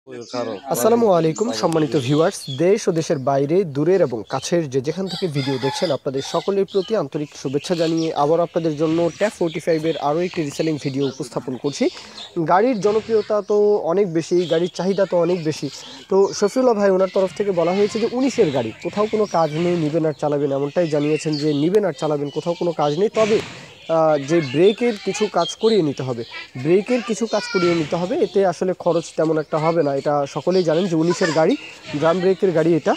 আসসালামু আলাইকুম সম্মানিত ভিউয়ার্স, দেশ ও দেশের বাইরে দূরের এবং কাছের যেখান থেকে ভিডিও দেখছেন আপনাদের সকলের প্রতি আন্তরিক শুভেচ্ছা জানিয়ে আবার আপনাদের জন্য ট্যাপ 45-এর আরও একটি রিসেলিং ভিডিও উপস্থাপন করছি। গাড়ির জনপ্রিয়তা তো অনেক বেশি, গাড়ির চাহিদা তো অনেক বেশি। তো শফিউল্লাহ ভাই ওনার তরফ থেকে বলা হয়েছে যে 19-এর গাড়ি, কোথাও কোনো কাজ নেই, নিবেন আর চালাবেন, এমনটাই জানিয়েছেন যে নিবেন আর চালাবেন, কোথাও কোনো কাজ নেই। তবে যে ব্রেকের কিছু কাজ করিয়ে নিতে হবে, এতে আসলে খরচ তেমন একটা হবে না। এটা সকলেই জানেন যে 19-এর গাড়ি, ড্রাম ব্রেকের গাড়ি এটা।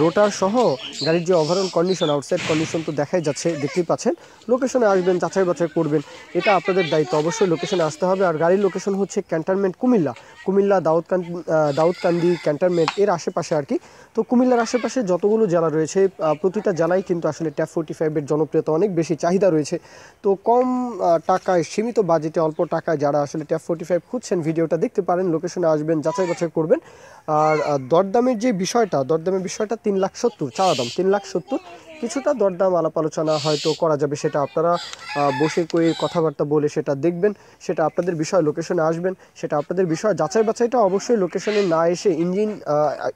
রোটার সহ গাড়ির যে ওভারঅল কন্ডিশন, আউটসাইড কন্ডিশন তো দেখাই যাচ্ছে, দেখতেই পাচ্ছেন। লোকেশনে আসবেন, যাচাই বাছাই করবেন, এটা আপনাদের দায়িত্ব। অবশ্যই লোকেশনে আসতে হবে। আর গাড়ির লোকেশন হচ্ছে ক্যান্টনমেন্ট কুমিল্লা দাউদকান্দি ক্যান্টনমেন্ট এর আশেপাশে আর কি। তো কুমিল্লার আশেপাশে যতগুলো জেলা রয়েছে প্রতিটা জেলায় কিন্তু আসলে ট্যাপ 45-এর জনপ্রিয়তা অনেক বেশি, চাহিদা রয়েছে। তো কম টাকায়, সীমিত বাজেটে, অল্প টাকায় যারা আসলে ট্যাপ 45 খুঁজছেন, ভিডিওটা দেখতে পারেন, লোকেশনে আসবেন, যাচাই বাছাই করবেন। আর দরদামের বিষয়টা 3,70,000 চাওয়া দাম 3,70,000। কিছুটা দরদাম আলাপ আলোচনা হয়তো করা যাবে, সেটা আপনারা বসে করে কথাবার্তা বলে সেটা দেখবেন, সেটা আপনাদের বিষয়। লোকেশনে আসবেন, সেটা আপনাদের বিষয়। যাচাই বাছাইটা অবশ্যই লোকেশনে না এসে ইঞ্জিন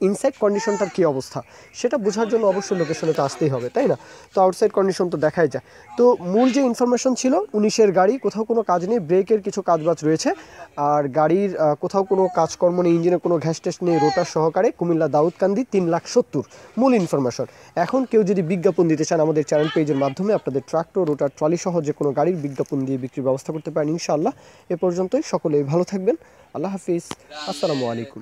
ইনসাইড কন্ডিশনটার কী অবস্থা সেটা বোঝার জন্য অবশ্যই লোকেশনে তো আসতেই হবে, তাই না? তো আউটসাইড কন্ডিশন তো দেখাই যায়। তো মূল যে ইনফরমেশন ছিল, 19-এর গাড়ি, কোথাও কোনো কাজ নেই, ব্রেকের কিছু কাজবাজ রয়েছে, আর গাড়ির কোথাও কোনো কাজকর্ম নেই, ইঞ্জিনে কোনো ঘ্যাস টেস্ট নেই, রোটার সহকারে, কুমিল্লা দাউদকান্দি 3,70,000 মূল ইনফরমেশন। এখন কেউ যদি বিজ্ঞাপন দিতে চান আমাদের চ্যানেল পেজের মাধ্যমে, আপনাদের ট্রাক্টর, রোটার, ট্রলি সহ যে কোনো গাড়ির বিজ্ঞাপন দিয়ে বিক্রির ব্যবস্থা করতে পারেন ইনশাআল্লাহ। এ পর্যন্তই, সকলেই ভালো থাকবেন। আল্লাহ হাফিজ, আসসালামু আলাইকুম।